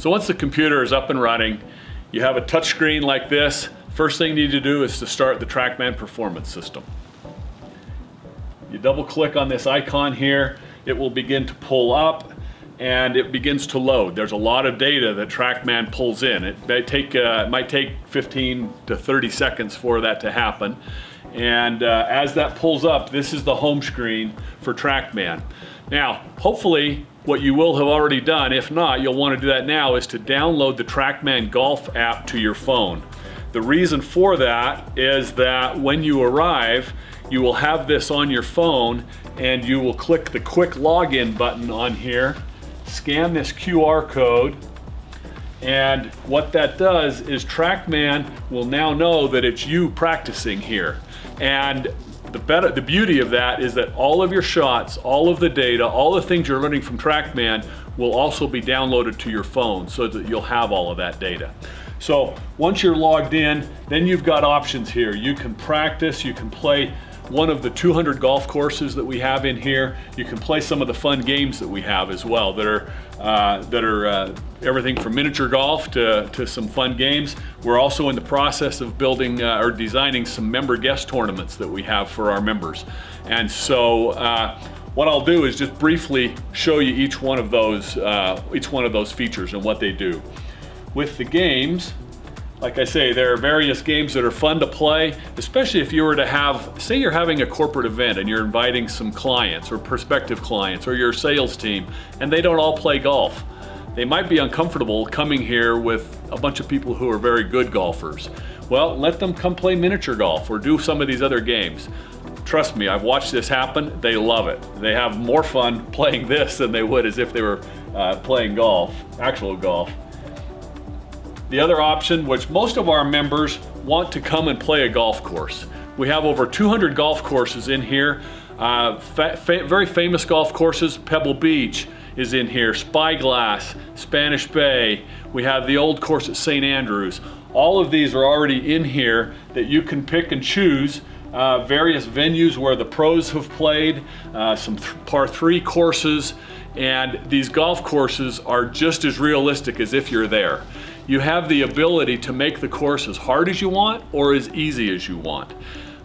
So once the computer is up and running, you have a touch screen like this. First thing you need to do is to start the TrackMan performance system. You double click on this icon here, it will begin to pull up and it begins to load. There's a lot of data that TrackMan pulls in. It might take 15 to 30 seconds for that to happen. And as that pulls up, this is the home screen for TrackMan. Now, hopefully what you will have already done, if not, you'll want to do that now, is to download the TrackMan Golf app to your phone. The reason for that is that when you arrive, you will have this on your phone and you will click the quick login button on here, scan this QR code, and what that does is TrackMan will now know that it's you practicing here. And the beauty of that is that all of your shots, all of the data, all the things you're learning from TrackMan will also be downloaded to your phone so that you'll have all of that data. So once you're logged in, then you've got options here. You can practice, you can play one of the 200 golf courses that we have in here. You can play some of the fun games that we have as well that are everything from miniature golf to some fun games. We're also in the process of building or designing some member guest tournaments that we have for our members. And so what I'll do is just briefly show you each one of those features and what they do. With the games, like I say, there are various games that are fun to play, especially if you were to have, say you're having a corporate event and you're inviting some clients or prospective clients or your sales team, and they don't all play golf. They might be uncomfortable coming here with a bunch of people who are very good golfers. Well, let them come play miniature golf or do some of these other games. Trust me, I've watched this happen. They love it. They have more fun playing this than they would as if they were playing golf, actual golf. The other option, which most of our members want to come and play a golf course. We have over 200 golf courses in here. Very famous golf courses. Pebble Beach is in here, Spyglass, Spanish Bay. We have the old course at St. Andrews. All of these are already in here that you can pick and choose. Various venues where the pros have played, some par 3 courses, and these golf courses are just as realistic as if you're there. You have the ability to make the course as hard as you want or as easy as you want.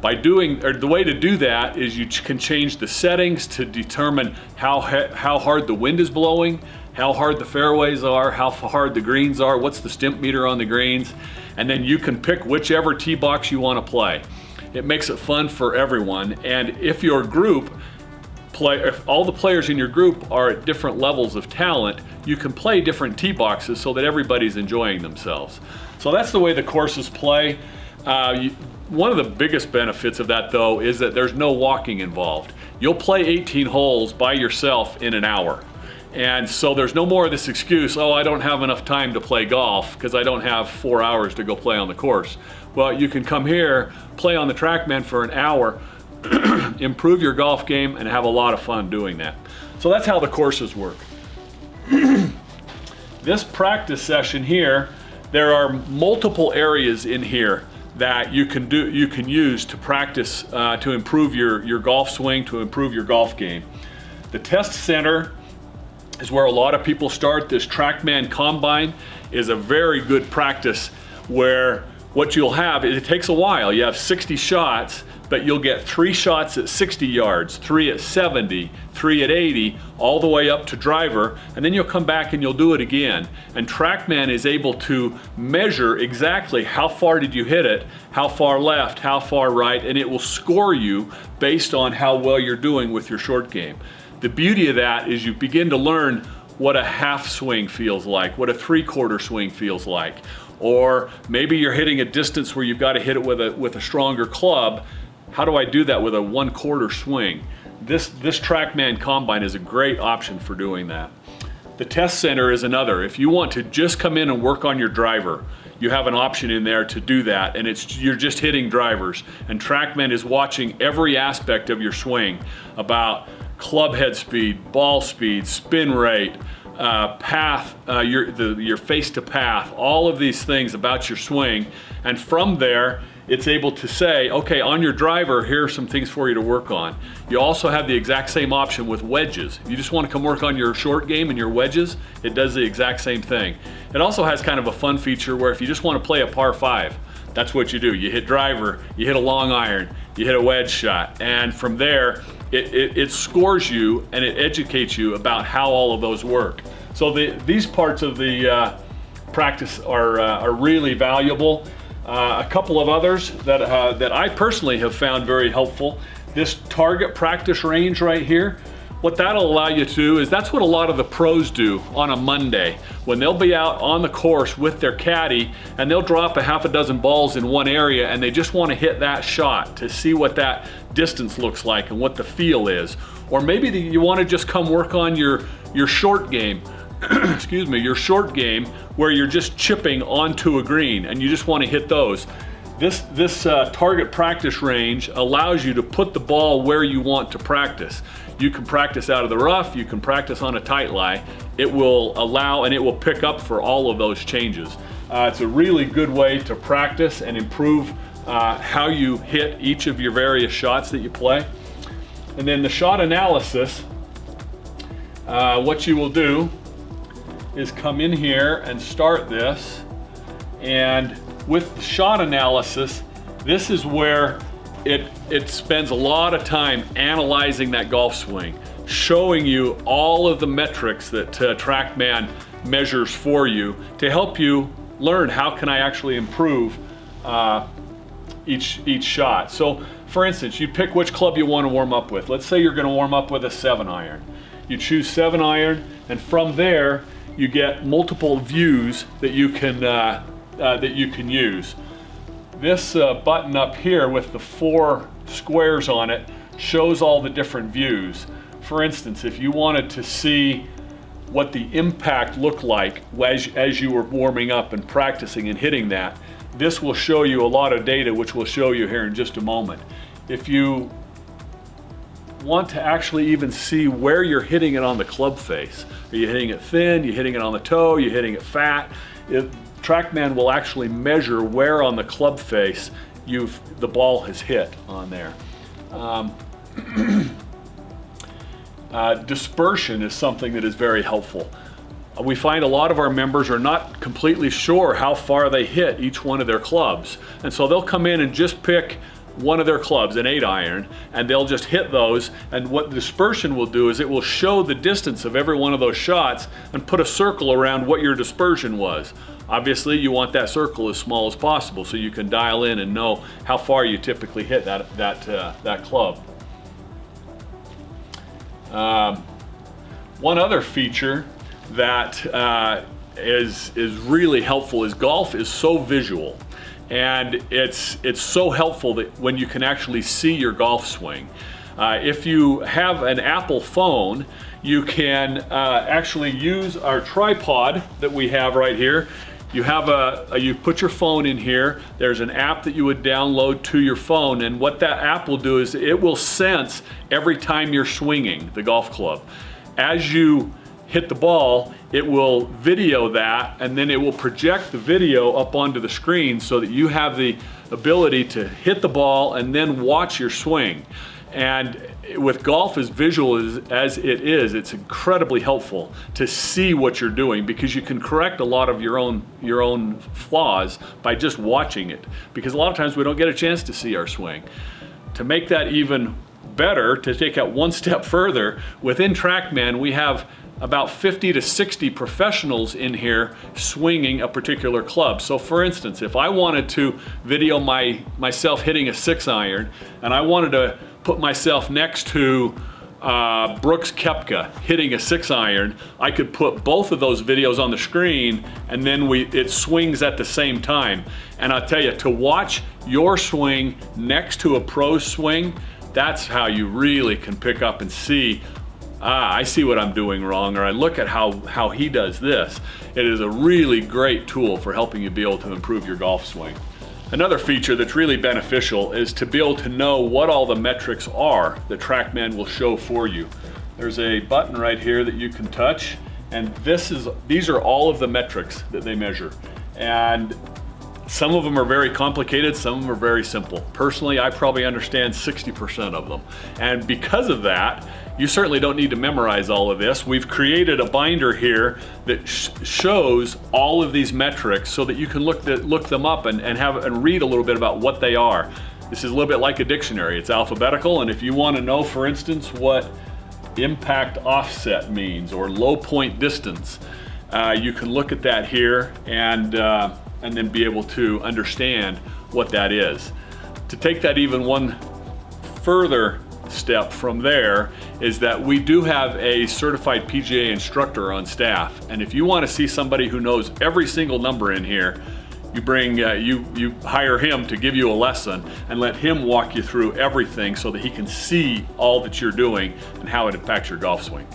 The way to do that is you can change the settings to determine how hard the wind is blowing, how hard the fairways are, how hard the greens are, what's the stimp meter on the greens, and then you can pick whichever tee box you want to play. It makes it fun for everyone, and if your group if all the players in your group are at different levels of talent, you can play different tee boxes so that everybody's enjoying themselves. So that's the way the courses play. One of the biggest benefits of that, though, is that there's no walking involved. You'll play 18 holes by yourself in an hour. And so there's no more of this excuse, oh, I don't have enough time to play golf because I don't have 4 hours to go play on the course. Well, you can come here, play on the TrackMan for an hour, improve your golf game, and have a lot of fun doing that. So that's how the courses work. This practice session here, there are multiple areas in here that you can use to practice to improve your golf swing, to improve your golf game. The test center is where a lot of people start. This TrackMan Combine is a very good practice where what you'll have is, it takes a while. You have 60 shots, but you'll get 3 shots at 60 yards, 3 at 70, 3 at 80, all the way up to driver, and then you'll come back and you'll do it again. And TrackMan is able to measure exactly how far did you hit it, how far left, how far right, and it will score you based on how well you're doing with your short game. The beauty of that is you begin to learn what a half swing feels like, what a 3/4 swing feels like. Or maybe you're hitting a distance where you've got to hit it with a stronger club. How do I do that with a 1/4 swing? This TrackMan Combine is a great option for doing that. The test center is another. If you want to just come in and work on your driver, you have an option in there to do that, and you're just hitting drivers. And TrackMan is watching every aspect of your swing about club head speed, ball speed, spin rate, path, your face to path, all of these things about your swing. And from there, it's able to say, okay, on your driver, here are some things for you to work on. You also have the exact same option with wedges. If you just want to come work on your short game and your wedges, it does the exact same thing. It also has kind of a fun feature where if you just want to play a par 5, that's what you do. You hit driver, you hit a long iron, you hit a wedge shot, and from there, it scores you and it educates you about how all of those work. So these parts of the practice are really valuable. A couple of others that I personally have found very helpful. This target practice range right here, what that'll allow you to do is that's what a lot of the pros do on a Monday when they'll be out on the course with their caddy and they'll drop a half a dozen balls in one area and they just want to hit that shot to see what that distance looks like and what the feel is. Or maybe you want to just come work on your short game. Excuse me, your short game where you're just chipping onto a green and you just want to hit those. This target practice range allows you to put the ball where you want to practice. You can practice out of the rough, you can practice on a tight lie. It will allow and it will pick up for all of those changes. It's a really good way to practice and improve how you hit each of your various shots that you play. And then the shot analysis, what you will do is come in here and start this, and with the shot analysis, this is where it spends a lot of time analyzing that golf swing, showing you all of the metrics that TrackMan measures for you to help you learn how can I actually improve each shot. So for instance, you pick which club you want to warm up with. Let's say you're going to warm up with a 7-iron. You choose 7-iron, and from there you get multiple views that you can use. This button up here with the 4 squares on it shows all the different views. For instance, if you wanted to see what the impact looked like as you were warming up and practicing and hitting that, this will show you a lot of data, which we'll show you here in just a moment. If you want to actually even see where you're hitting it on the club face, are you hitting it thin, you're hitting it on the toe, you're hitting it fat, TrackMan will actually measure where on the club face the ball has hit on there. Dispersion is something that is very helpful. We find a lot of our members are not completely sure how far they hit each one of their clubs, and so they'll come in and just pick one of their clubs, an 8-iron, and they'll just hit those, and what the dispersion will do is it will show the distance of every one of those shots and put a circle around what your dispersion was. Obviously you want that circle as small as possible so you can dial in and know how far you typically hit that club. One other feature that is really helpful is golf is so visual. And it's so helpful that when you can actually see your golf swing. If you have an Apple phone, you can actually use our tripod that we have right here. You put your phone in here, there's an app that you would download to your phone, and what that app will do is it will sense every time you're swinging the golf club. As you hit the ball, it will video that, and then it will project the video up onto the screen so that you have the ability to hit the ball and then watch your swing. And with golf as visual as it is, it's incredibly helpful to see what you're doing, because you can correct a lot of your own flaws by just watching it, because a lot of times we don't get a chance to see our swing. To make that even better, to take it one step further, within TrackMan we have about 50 to 60 professionals in here swinging a particular club. So for instance, if I wanted to video myself hitting a 6-iron and I wanted to put myself next to Brooks Koepka hitting a 6-iron, I could put both of those videos on the screen, and then it swings at the same time. And I'll tell you, to watch your swing next to a pro's swing, that's how you really can pick up and see, I see what I'm doing wrong, or I look at how he does this. It is a really great tool for helping you be able to improve your golf swing. Another feature that's really beneficial is to be able to know what all the metrics are that TrackMan will show for you. There's a button right here that you can touch, and these are all of the metrics that they measure. And some of them are very complicated, some of them are very simple. Personally, I probably understand 60% of them. And because of that, You certainly don't need to memorize all of this. We've created a binder here that shows all of these metrics so that you can look them up and read a little bit about what they are. This is a little bit like a dictionary. It's alphabetical, and if you want to know, for instance, what impact offset means or low point distance, you can look at that here and then be able to understand what that is. To take that even one further step from there is that we do have a certified PGA instructor on staff, and if you want to see somebody who knows every single number in here, you hire him to give you a lesson and let him walk you through everything so that he can see all that you're doing and how it impacts your golf swing.